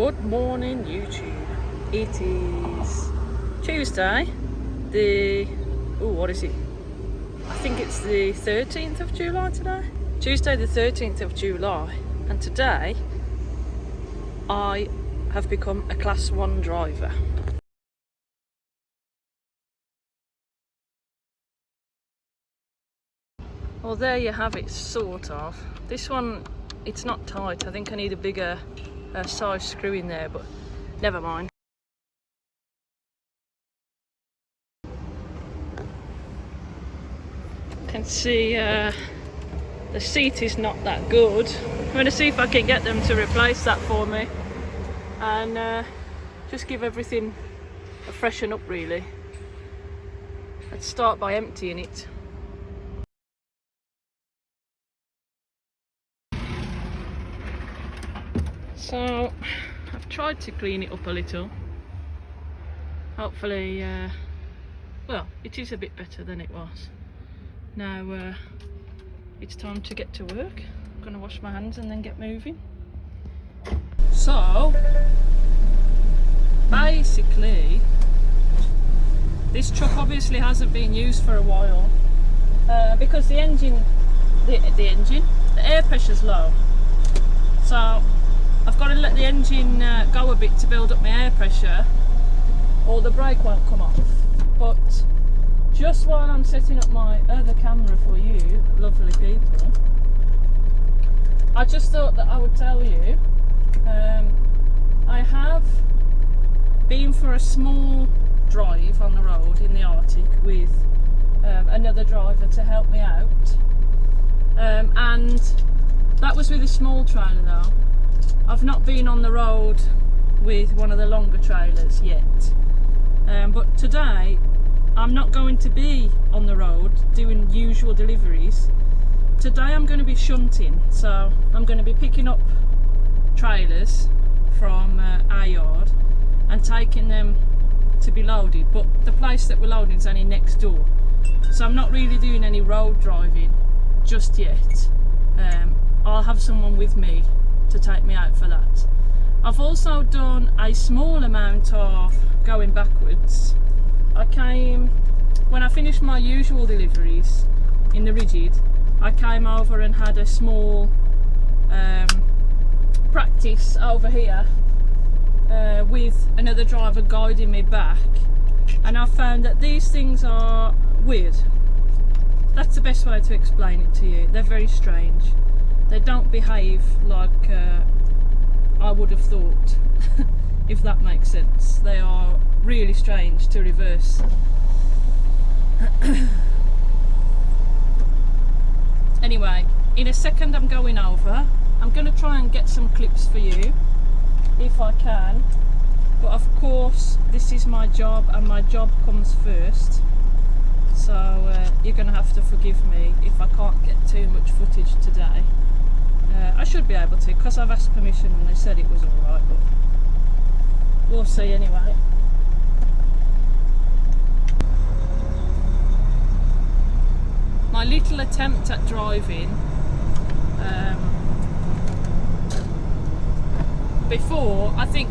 Good morning, YouTube. It is Tuesday, what is it? I think it's the 13th of July today. Tuesday the 13th of July, and today I have become a Class 1 driver. Well, there you have it, sort of. This one, it's not tight. I think I need a bigger size screw in there, but never mind. You can see the seat is not that good. I'm going to see if I can get them to replace that for me and just give everything a freshen up, really. Let's start by emptying it. So I've tried to clean it up a little. Hopefully, well, it is a bit better than it was. Now it's time to get to work. I'm going to wash my hands and then get moving. So basically, this truck obviously hasn't been used for a while because the air pressure's low. So I've got to let the engine go a bit to build up my air pressure, or the brake won't come off. But just while I'm setting up my other camera for you, lovely people, I just thought that I would tell you, I have been for a small drive on the road in the Arctic with another driver to help me out, and that was with a small trailer though. I've not been on the road with one of the longer trailers yet, but today I'm not going to be on the road doing usual deliveries. Today I'm going to be shunting, so I'm going to be picking up trailers from our yard and taking them to be loaded, but the place that we're loading is only next door, so I'm not really doing any road driving just yet. I'll have someone with me to take me out for that. I've also done a small amount of going backwards. When I finished my usual deliveries in the rigid, I came over and had a small practice over here with another driver guiding me back, and I found that these things are weird. That's the best way to explain it to you. They're very strange. They don't behave like I would have thought, if that makes sense. They are really strange to reverse. Anyway, in a second I'm going over. I'm going to try and get some clips for you, if I can. But of course, this is my job, and my job comes first. So you're going to have to forgive me if I can't get too much footage today. I should be able to, because I've asked permission and they said it was alright, but we'll see anyway. My little attempt at driving, before, I think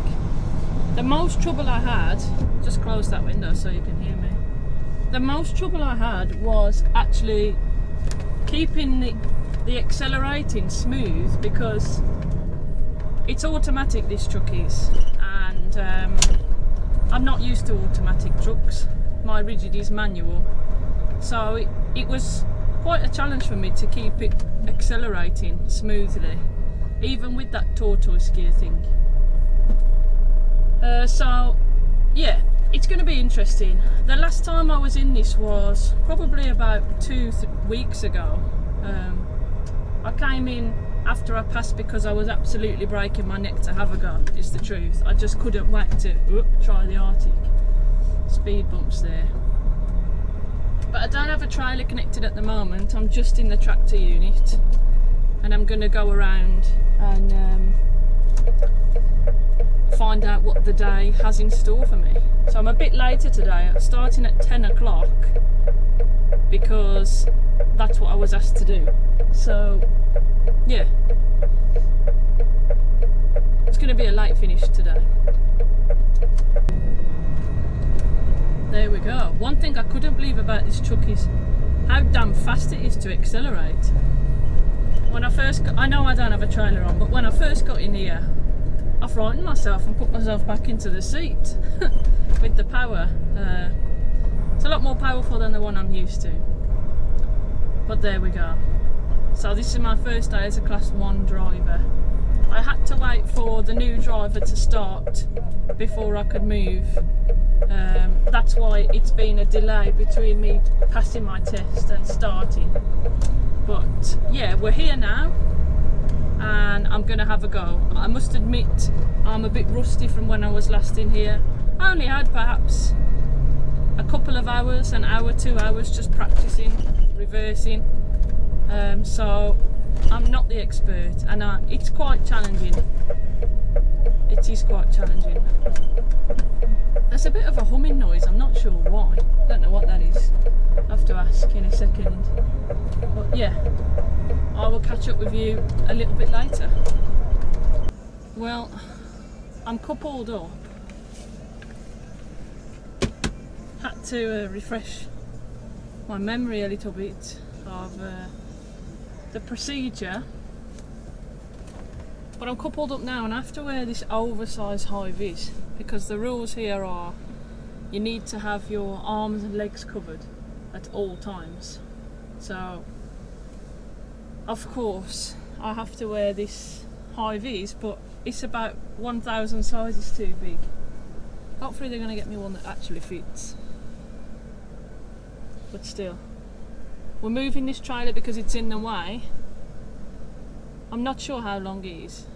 the most trouble I had, just close that window so you can hear me. The most trouble I had was actually keeping the accelerating smooth, because it's automatic, this truck is, and I'm not used to automatic trucks. My rigid is manual, so it was quite a challenge for me to keep it accelerating smoothly, even with that tortoise gear thing. So yeah, it's going to be interesting. The last time I was in this was probably about 2 weeks ago. I came in after I passed because I was absolutely breaking my neck to have a go, is the truth. I just couldn't wait to try the Arctic. Speed bumps there. But I don't have a trailer connected at the moment. I'm just in the tractor unit, and I'm going to go around and find out what the day has in store for me. So I'm a bit later today. I'm starting at 10 o'clock because that's what I was asked to do. So yeah, going to be a late finish today. There we go. One thing I couldn't believe about this truck is how damn fast it is to accelerate. When I first got, I know I don't have a trailer on, but when I first got in here, I frightened myself and put myself back into the seat with the power. It's a lot more powerful than the one I'm used to. But there we go. So this is my first day as a Class 1 driver. I had to wait for the new driver to start before I could move. That's why it's been a delay between me passing my test and starting. But yeah, we're here now and I'm gonna have a go. I must admit I'm a bit rusty from when I was last in here. I only had perhaps a couple of hours, an hour, 2 hours just practicing, reversing. So I'm not the expert and it's quite challenging. It is quite challenging. There's a bit of a humming noise, I'm not sure why. I don't know what that is. I'll have to ask in a second. But yeah, I will catch up with you a little bit later. Well, I'm coupled up. Had to refresh my memory a little bit of the procedure. But I'm coupled up now and I have to wear this oversized high vis because the rules here are you need to have your arms and legs covered at all times. So of course I have to wear this high vis, but it's about 1,000 sizes too big. Hopefully they're going to get me one that actually fits. But still, we're moving this trailer because it's in the way. I'm not sure how long it is.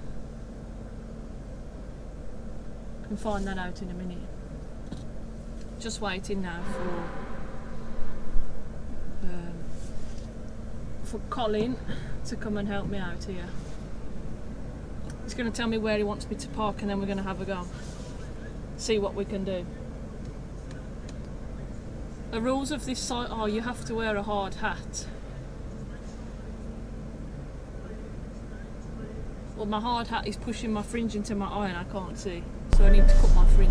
Can find that out in a minute. Just waiting now for Colin to come and help me out here. He's going to tell me where he wants me to park and then we're going to have a go. See what we can do. The rules of this site are you have to wear a hard hat. Well, my hard hat is pushing my fringe into my eye and I can't see, so I need to cut my fringe.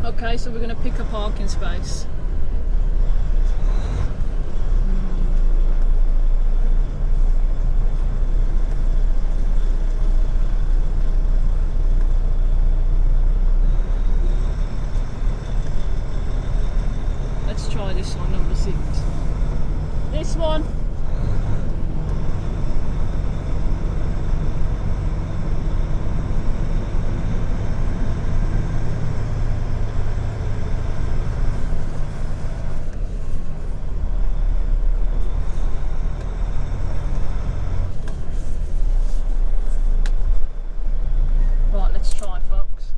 Okay, so we're going to pick a parking space. Let's try this one, number 6. This one. Let's try, folks.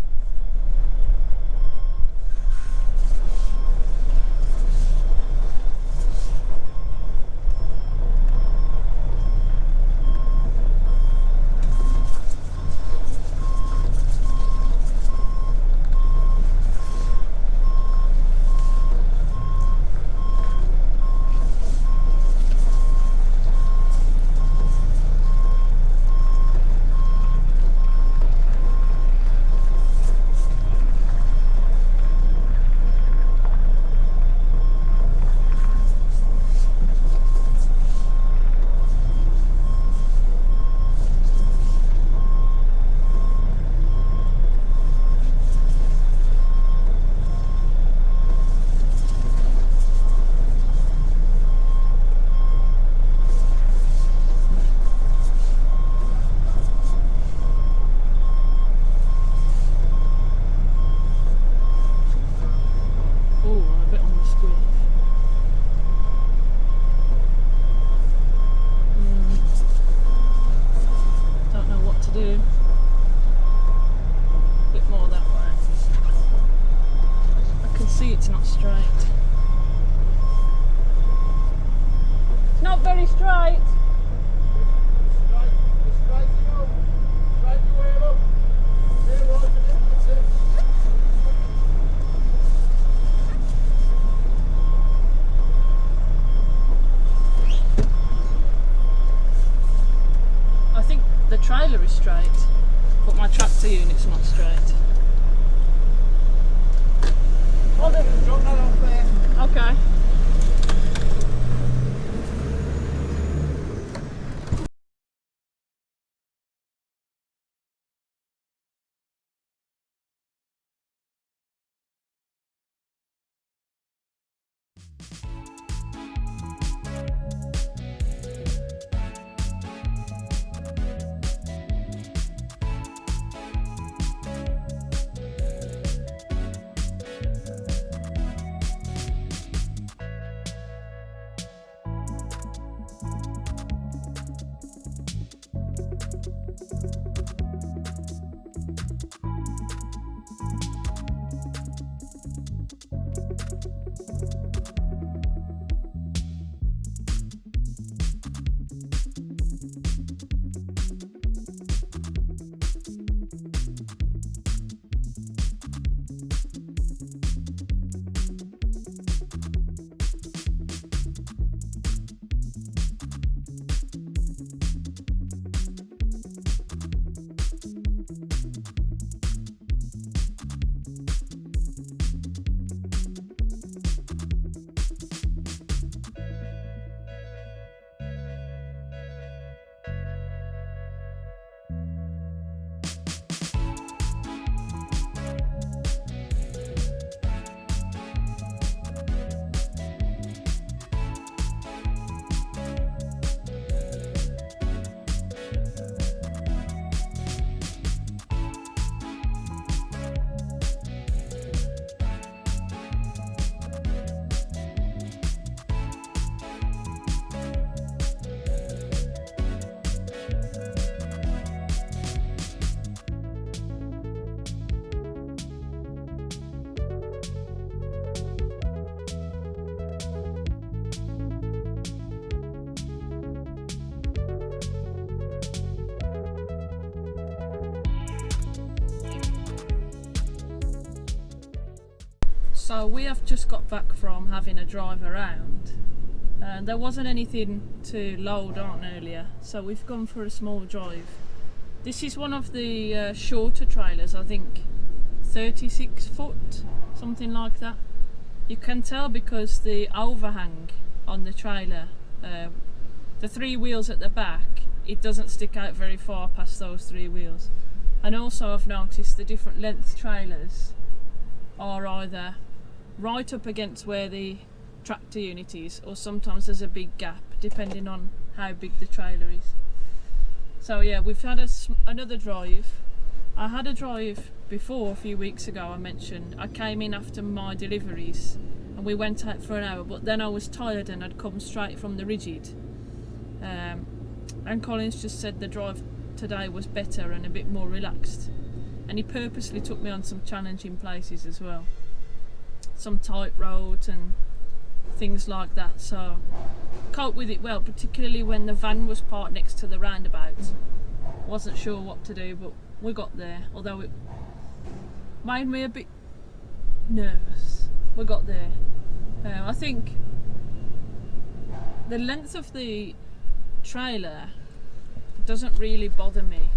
trailer is straight, but my tractor unit's not straight. Drop that off there. Okay. So we have just got back from having a drive around, and there wasn't anything to load on earlier, so we've gone for a small drive. This is one of the shorter trailers, I think 36 foot, something like that. You can tell because the overhang on the trailer, the three wheels at the back, it doesn't stick out very far past those three wheels. And also I've noticed the different length trailers are either right up against where the tractor unit is, or sometimes there's a big gap depending on how big the trailer is. So yeah, we've had another drive. I had a drive before a few weeks ago. I mentioned I came in after my deliveries and we went out for an hour, but then I was tired and I'd come straight from the rigid, and Collins just said the drive today was better and a bit more relaxed, and he purposely took me on some challenging places as well, some tight roads and things like that, so cope with it well, particularly when the van was parked next to the roundabout. Wasn't sure what to do, but we got there, although it made me a bit nervous. We got there. I think the length of the trailer doesn't really bother me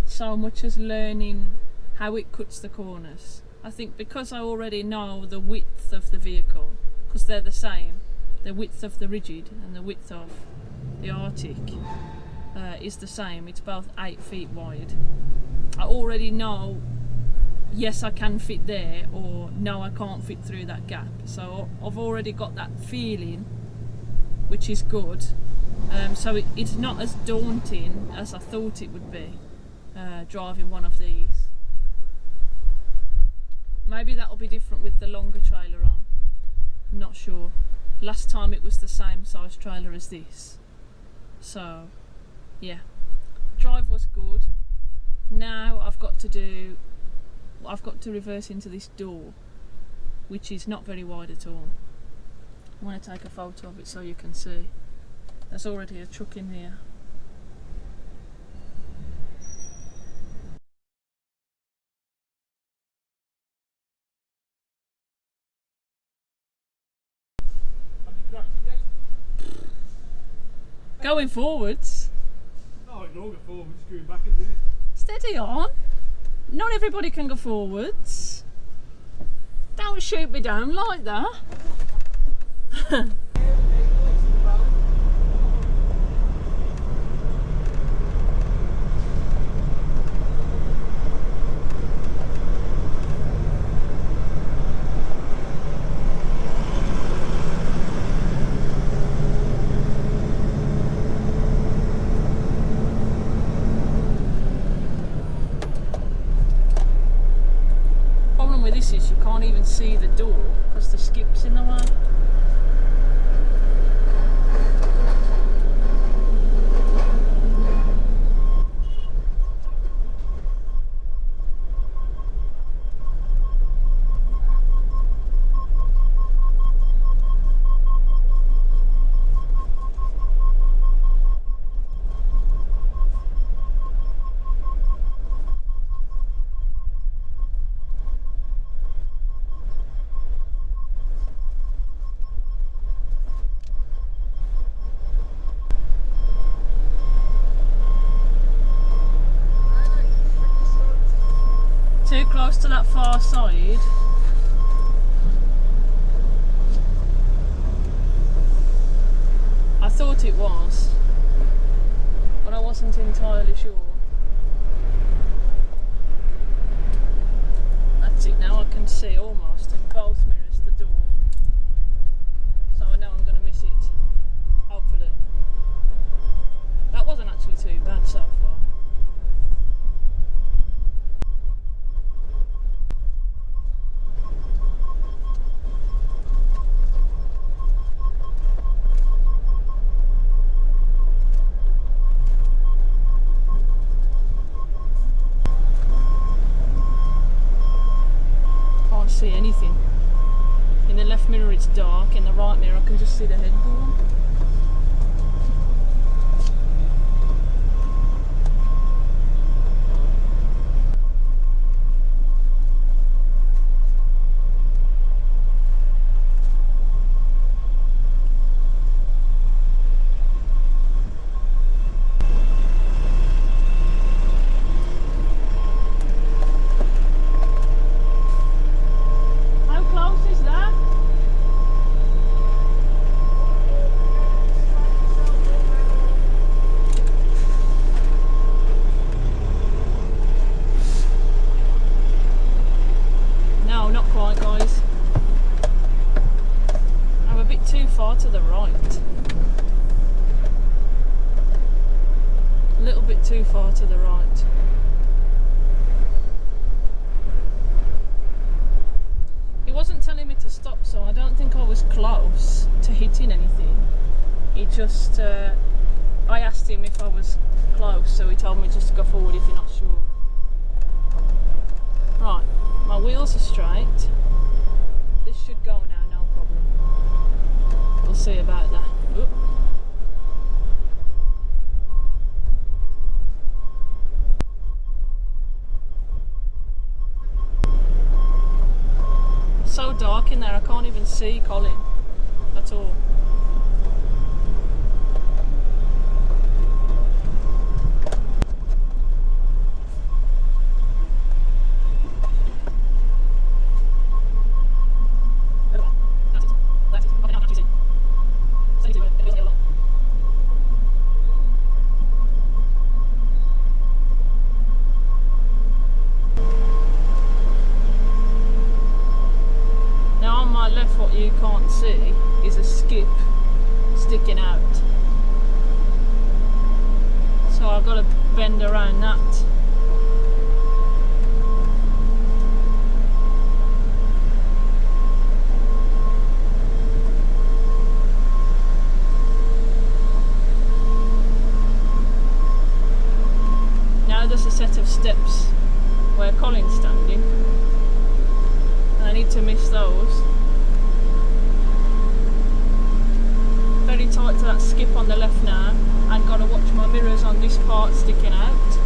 so much as learning how it cuts the corners. I think because I already know the width of the vehicle, because they're the same, the width of the rigid and the width of the Arctic is the same. It's both 8 feet wide. I already know, yes I can fit there, or no I can't fit through that gap. So I've already got that feeling, which is good. So it's not as daunting as I thought it would be, driving one of these. Maybe that'll be different with the longer trailer on. I'm not sure. Last time it was the same size trailer as this. So, yeah. Drive was good. Now I've got to reverse into this door, which is not very wide at all. I want to take a photo of it so you can see. There's already a truck in here. Have you cracked it yet? Going forwards. No, That door go forward, just going backwards, isn't it? Steady on. Not everybody can go forwards. Don't shoot me down like that. Problem with this is you can't even see the door because the skip's in the way. Too close to that far side. I thought it was, but I wasn't entirely sure. That's it, now I can see almost in both mirrors the door. So I know I'm going to miss it, hopefully. That wasn't actually too bad so far. See anything. In the left mirror it's dark, in the right mirror I can just see the headboard. To the right. A little bit too far to the right. He wasn't telling me to stop, so I don't think I was close to hitting anything. He just, I asked him if I was close, so he told me just to go forward if you're not sure. Right, my wheels are straight. This should go now, no problem. We'll see about that. Oop. So dark in there, I can't even see Colin at all. What you can't see is a skip sticking out, so I've got to bend around that. Now there's a set of steps where Colin's standing and I need to miss those. Very tight to that skip on the left now, and got to watch my mirrors on this part sticking out.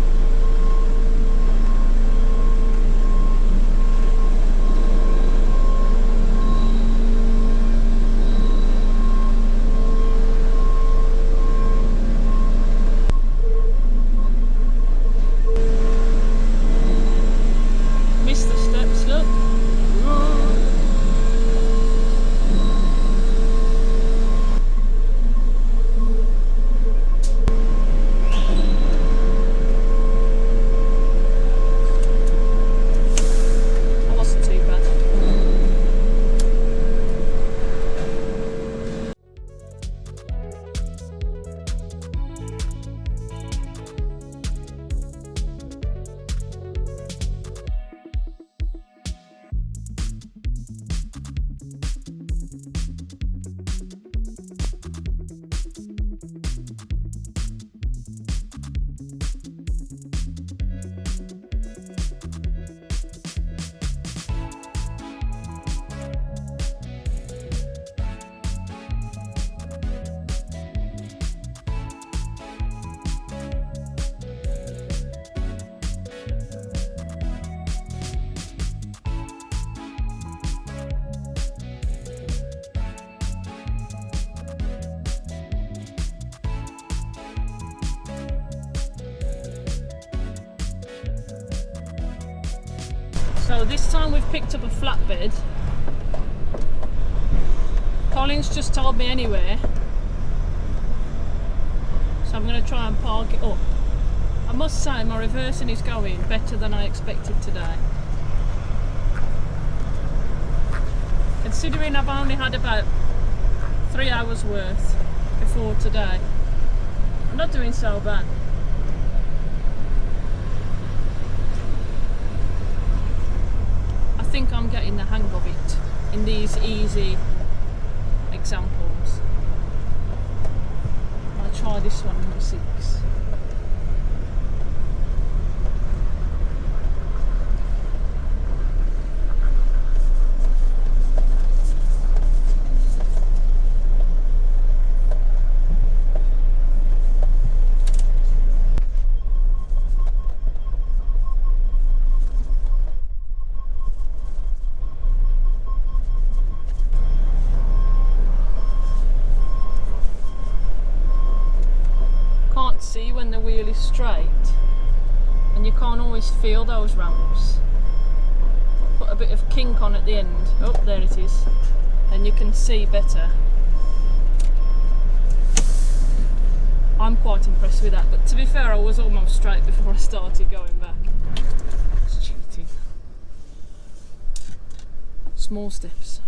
So this time we've picked up a flatbed. Colin's just told me anywhere, so I'm going to try and park it up. I must say my reversing is going better than I expected today. Considering I've only had about 3 hours worth before today, I'm not doing so bad. I think I'm getting the hang of it in these easy examples. I'll try this one, number 6. See when the wheel is straight, and you can't always feel those ramps. Put a bit of kink on at the end. Oh, there it is. And you can see better. I'm quite impressed with that, but to be fair, I was almost straight before I started going back. It's cheating. Small steps.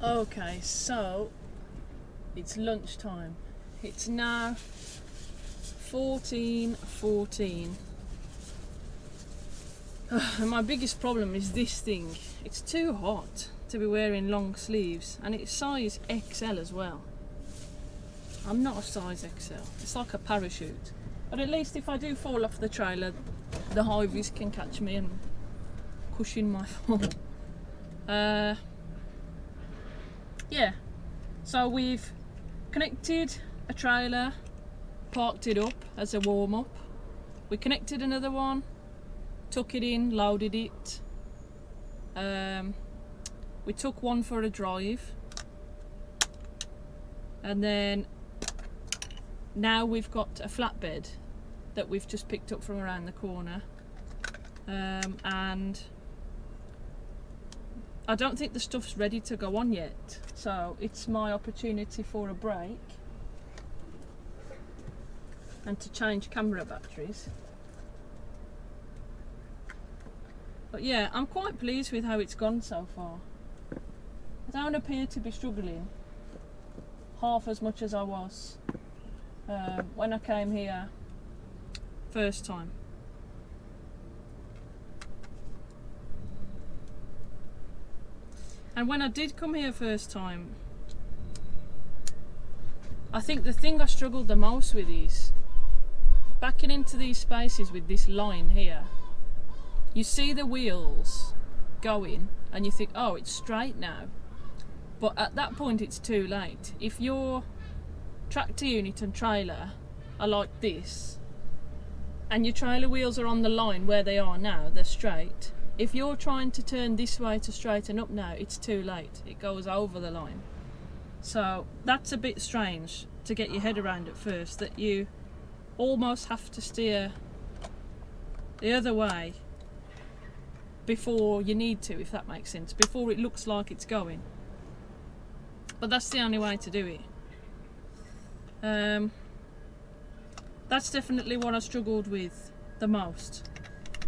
Okay, so it's lunchtime. It's now 14:14. And my biggest problem is this thing. It's too hot to be wearing long sleeves, and it's size XL as well. I'm not a size XL. It's like a parachute. But at least if I do fall off the trailer, the high-vis can catch me and cushion my fall. Yeah, so we've connected a trailer, parked it up as a warm-up. We connected another one, took it in, loaded it. We took one for a drive, and then now we've got a flatbed that we've just picked up from around the corner, and I don't think the stuff's ready to go on yet, so it's my opportunity for a break and to change camera batteries. But yeah, I'm quite pleased with how it's gone so far. I don't appear to be struggling half as much as I was when I came here first time. And when I did come here first time, I think the thing I struggled the most with is backing into these spaces with this line here. You see the wheels going and you think, oh, it's straight now. But at that point it's too late. If your tractor unit and trailer are like this, and your trailer wheels are on the line where they are now, they're straight. If you're trying to turn this way to straighten up now, it's too late. It goes over the line. So that's a bit strange to get your head around at first, that you almost have to steer the other way before you need to, if that makes sense, before it looks like it's going. But that's the only way to do it. That's definitely what I struggled with the most.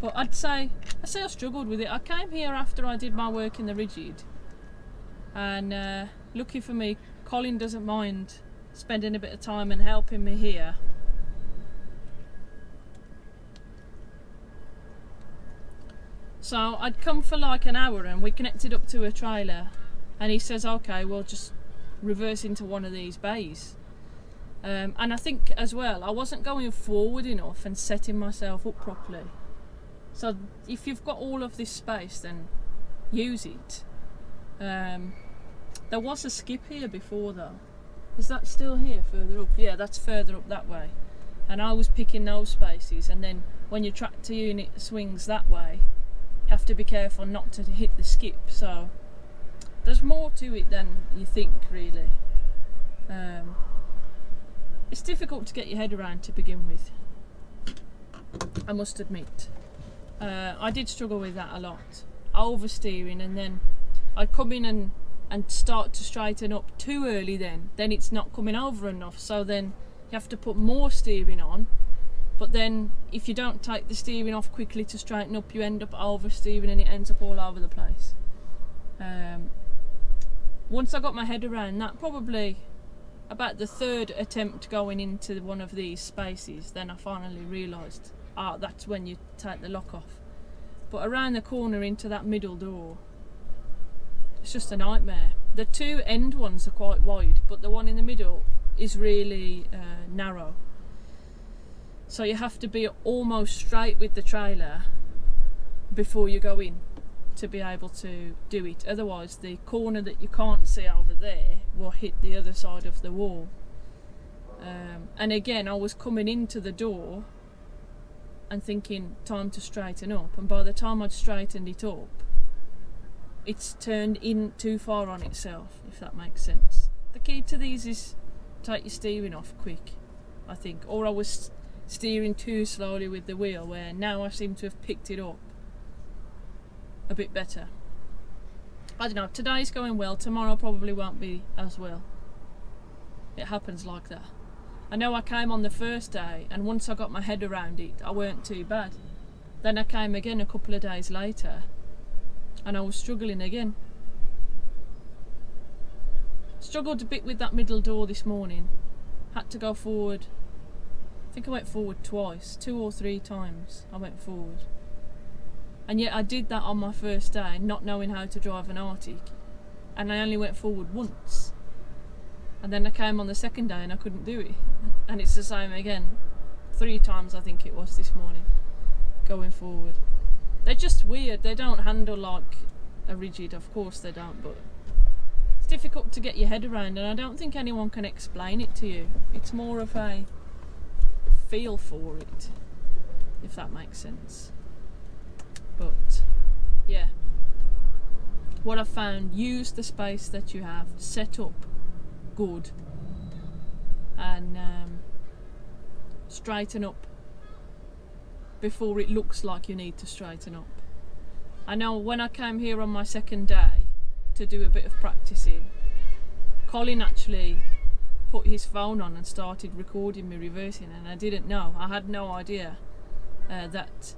But I'd say I struggled with it. I came here after I did my work in the rigid, and lucky for me, Colin doesn't mind spending a bit of time and helping me here. So I'd come for like an hour and we connected up to a trailer, and he says, okay, we'll just reverse into one of these bays. And I think as well, I wasn't going forward enough and setting myself up properly. So if you've got all of this space, then use it. There was a skip here before though. Is that still here further up? Yeah, that's further up that way. And I was picking those spaces, and then when your tractor unit swings that way, you have to be careful not to hit the skip. So there's more to it than you think, really. It's difficult to get your head around to begin with, I must admit. I did struggle with that a lot. Oversteering, and then I'd come in and start to straighten up too early, then it's not coming over enough, so then you have to put more steering on. But then if you don't take the steering off quickly to straighten up, you end up oversteering and it ends up all over the place. Once I got my head around that, probably about the third attempt going into one of these spaces, then I finally realised, that's when you take the lock off. But around the corner into that middle door, it's just a nightmare. The two end ones are quite wide, but the one in the middle is really narrow. So you have to be almost straight with the trailer before you go in to be able to do it. Otherwise the corner that you can't see over there will hit the other side of the wall. And again, I was coming into the door and thinking time to straighten up, and by the time I'd straightened it up, it's turned in too far on itself, if that makes sense. The key to these is take your steering off quick, I think, or I was steering too slowly with the wheel, where now I seem to have picked it up a bit better. I don't know, today's going well, tomorrow probably won't be as well. It happens like that. I know I came on the first day, and once I got my head around it, I weren't too bad. Then I came again a couple of days later, and I was struggling again. Struggled a bit with that middle door this morning. Had to go forward. I think I went forward twice, 2 or 3 times I went forward. And yet I did that on my first day, not knowing how to drive an Arctic, and I only went forward once. And then I came on the second day and I couldn't do it. And it's the same again. 3 times I think it was this morning, going forward. They're just weird. They don't handle like a rigid, of course they don't, but it's difficult to get your head around, and I don't think anyone can explain it to you. It's more of a feel for it, if that makes sense. But yeah, what I've found, use the space that you have, set up good, and straighten up before it looks like you need to straighten up. I know when I came here on my second day to do a bit of practicing, Colin actually put his phone on and started recording me reversing, and I didn't know, I had no idea that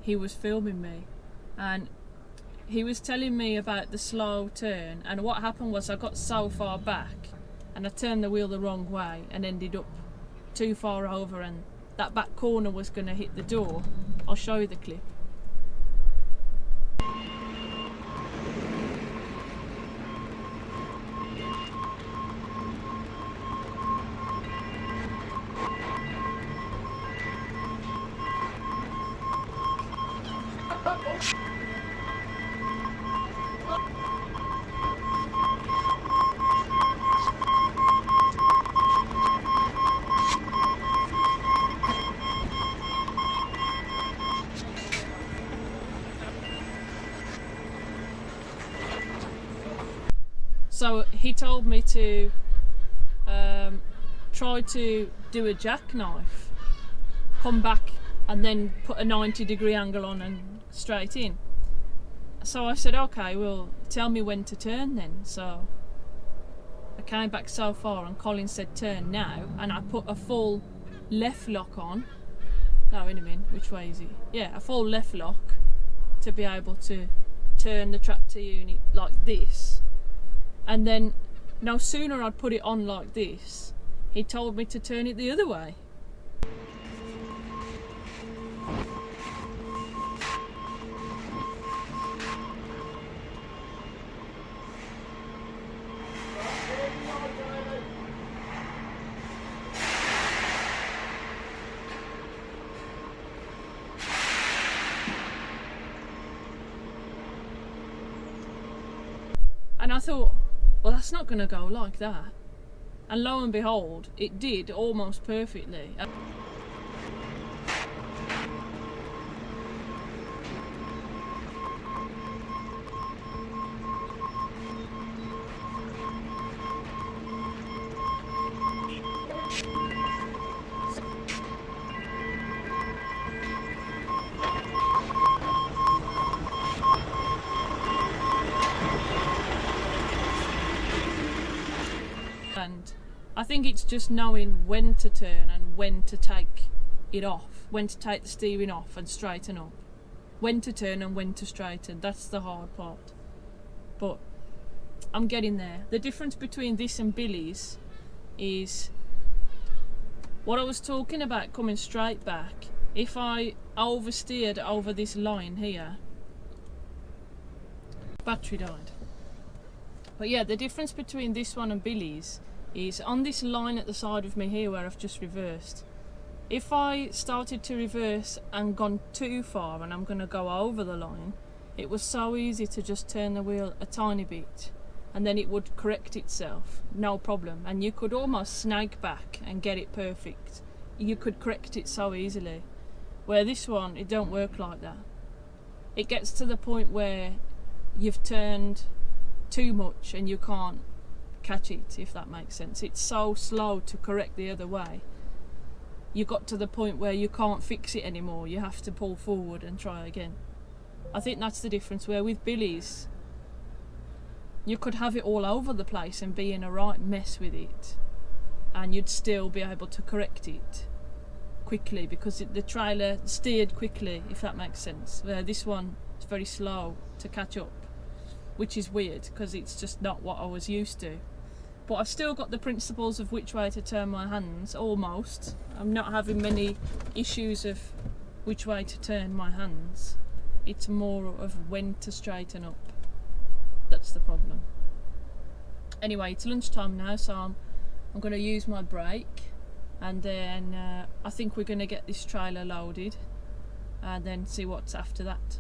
he was filming me, and he was telling me about the slow turn, and what happened was I got so far back and I turned the wheel the wrong way and ended up too far over, and that back corner was going to hit the door. I'll show you the clip. So he told me to try to do a jackknife, come back and then put a 90-degree angle on and straight in. So I said, okay, well, tell me when to turn then. So I came back so far and Colin said turn now, and I put a full left lock on. No, wait a minute, which way is it? Yeah, a full left lock to be able to turn the tractor unit like this. And then no sooner I'd put it on like this, he told me to turn it the other way. And I thought, well, that's not going to go like that. And lo and behold, it did almost perfectly. And I think it's just knowing when to turn and when to take it off, when to take the steering off and straighten up, when to turn and when to straighten. That's the hard part. But I'm getting there. The difference between this and Billy's is what I was talking about coming straight back. If I oversteered over this line here, battery died. But yeah, the difference between this one and Billy's is on this line at the side of me here where I've just reversed. If I started to reverse and gone too far and I'm going to go over the line, it was so easy to just turn the wheel a tiny bit and then it would correct itself, no problem. And you could almost snag back and get it perfect. You could correct it so easily. Where this one, it don't work like that. It gets to the point where you've turned too much and you can't catch it, if that makes sense. It's so slow to correct the other way. You got to the point where you can't fix it anymore. You have to pull forward and try again. I think that's the difference. Where with Billy's, you could have it all over the place and be in a right mess with it, and you'd still be able to correct it quickly because the trailer steered quickly, if that makes sense. Where this one is very slow to catch up, which is weird because it's just not what I was used to. But I've still got the principles of which way to turn my hands, almost. I'm not having many issues of which way to turn my hands. It's more of when to straighten up. That's the problem. Anyway, it's lunchtime now, so I'm going to use my brake, and then I think we're going to get this trailer loaded and then see what's after that.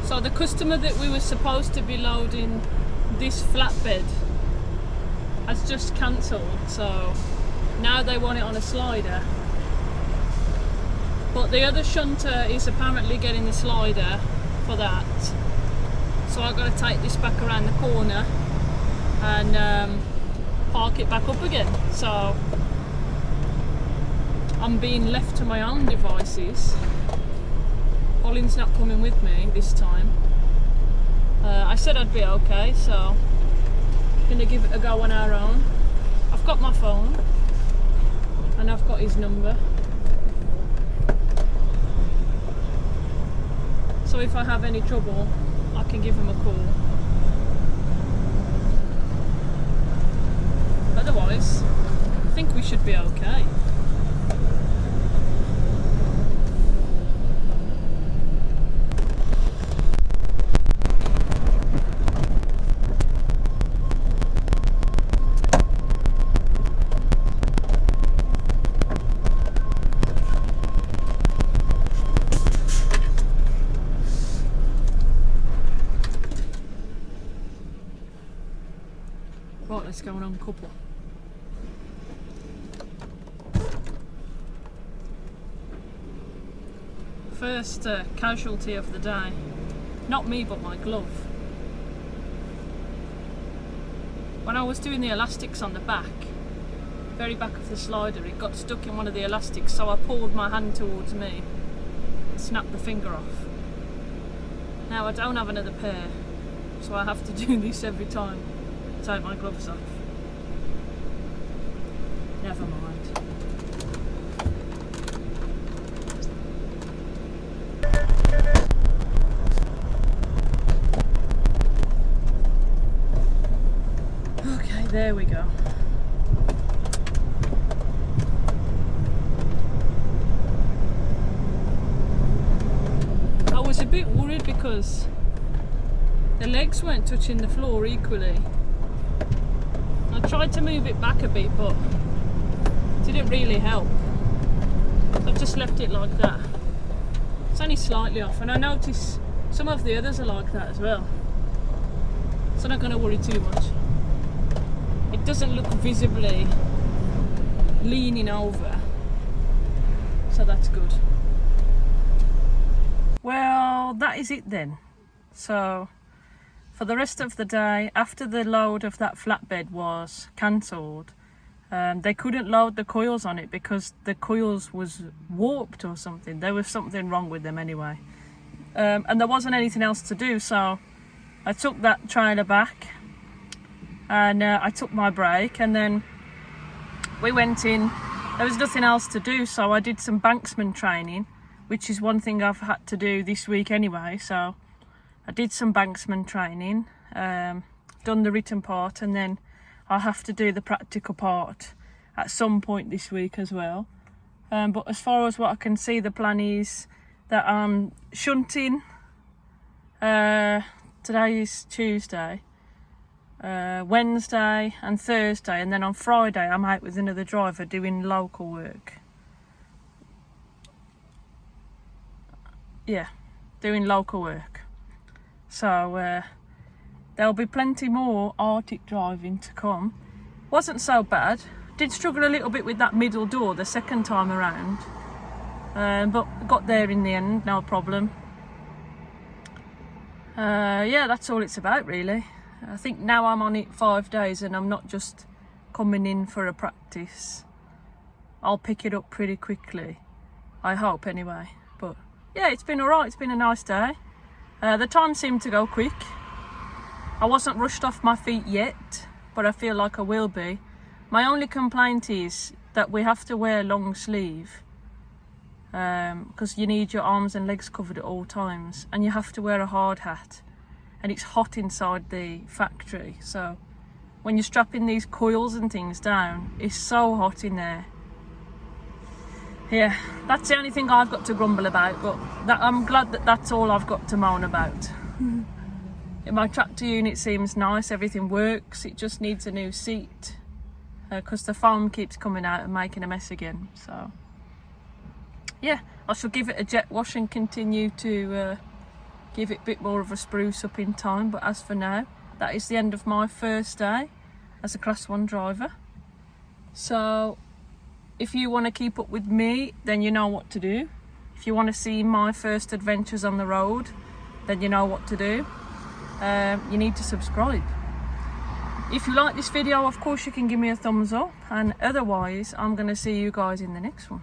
So the customer that we were supposed to be loading this flatbed has just cancelled, so now they want it on a slider. But the other shunter is apparently getting the slider for that. So I've got to take this back around the corner and park it back up again. So I'm being left to my own devices. Colin's not coming with me this time. I said I'd be okay, so I'm gonna give it a go on our own. I've got my phone and I've got his number. So if I have any trouble, I can give him a call. Otherwise, I think we should be okay. Right, let's go and uncouple. First casualty of the day. Not me, but my glove. When I was doing the elastics on the back, very back of the slider, it got stuck in one of the elastics, so I pulled my hand towards me and snapped the finger off. Now I don't have another pair, so I have to do this every time. Take my gloves off. Never never mind. Okay, there we go. I was a bit worried because the legs weren't touching the floor equally. I tried to move it back a bit, but it didn't really help. I've just left it like that. It's only slightly off, and I notice some of the others are like that as well. So I'm not going to worry too much. It doesn't look visibly leaning over, so that's good. Well, that is it then. So for the rest of the day, after the load of that flatbed was cancelled, they couldn't load the coils on it because the coils was warped or something. There was something wrong with them anyway. And there wasn't anything else to do, so I took that trailer back and I took my break, and then we went in. There was nothing else to do, so I did some banksman training, which is one thing I've had to do this week anyway. So I did some banksman training, done the written part, and then I'll have to do the practical part at some point this week as well. But as far as what I can see, the plan is that I'm shunting. Today is Tuesday, Wednesday and Thursday, and then on Friday I'm out with another driver doing local work. Yeah, doing local work. So there'll be plenty more Arctic driving to come. Wasn't so bad. Did struggle a little bit with that middle door the second time around, but got there in the end, no problem. Yeah, that's all it's about really. I think now I'm on it 5 days and I'm not just coming in for a practice. I'll pick it up pretty quickly, I hope anyway. But yeah, it's been alright, it's been a nice day. The time seemed to go quick. I wasn't rushed off my feet yet, but I feel like I will be. My only complaint is that we have to wear long sleeve, because you need your arms and legs covered at all times, and you have to wear a hard hat, and it's hot inside the factory. So when you're strapping these coils and things down, it's so hot in there. Yeah, that's the only thing I've got to grumble about, but I'm glad that that's all I've got to moan about. My tractor unit seems nice, everything works. It just needs a new seat because the foam keeps coming out and making a mess again. So yeah, I shall give it a jet wash and continue to give it a bit more of a spruce up in time. But as for now, that is the end of my first day as a Class 1 driver. So if you want to keep up with me, then you know what to do. If you want to see my first adventures on the road, then you know what to do. You need to subscribe. If you like this video, of course you can give me a thumbs up, and otherwise I'm going to see you guys in the next one.